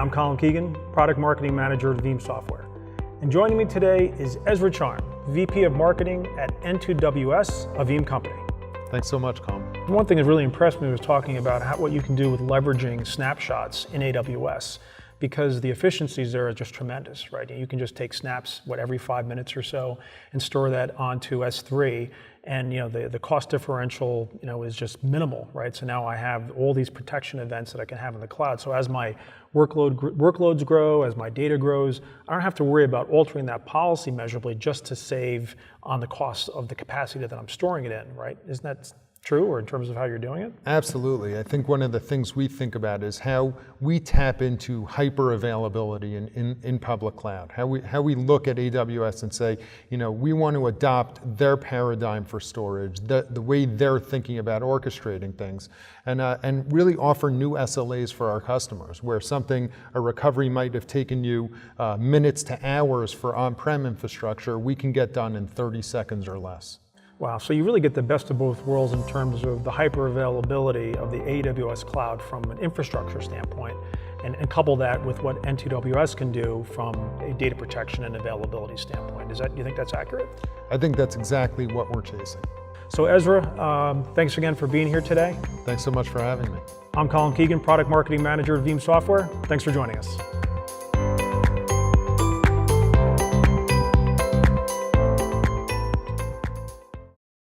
I'm Colin Keegan, Product Marketing Manager at Veeam Software. And joining me today is Ezra Charm, VP of Marketing at N2WS, a Veeam company. Thanks so much, Colin. One thing that really impressed me was talking about what you can do with leveraging snapshots in AWS, because the efficiencies there are just tremendous, right? You can just take snaps, every 5 minutes or so, and store that onto S3, and the cost differential, is just minimal, right? So now I have all these protection events that I can have in the cloud. So as my workloads grow, as my data grows, I don't have to worry about altering that policy measurably just to save on the cost of the capacity that I'm storing it in, right? Isn't that true, or in terms of how you're doing it? Absolutely. I think one of the things we think about is how we tap into hyper availability in public cloud. How we look at AWS and say, we want to adopt their paradigm for storage, the way they're thinking about orchestrating things, and really offer new SLAs for our customers, where a recovery might have taken you minutes to hours for on-prem infrastructure, we can get done in 30 seconds or less. Wow, so you really get the best of both worlds in terms of the hyper availability of the AWS cloud from an infrastructure standpoint, and couple that with what N2WS can do from a data protection and availability standpoint. Do you think that's accurate? I think that's exactly what we're chasing. So Ezra, thanks again for being here today. Thanks so much for having me. I'm Colin Keegan, Product Marketing Manager at Veeam Software. Thanks for joining us.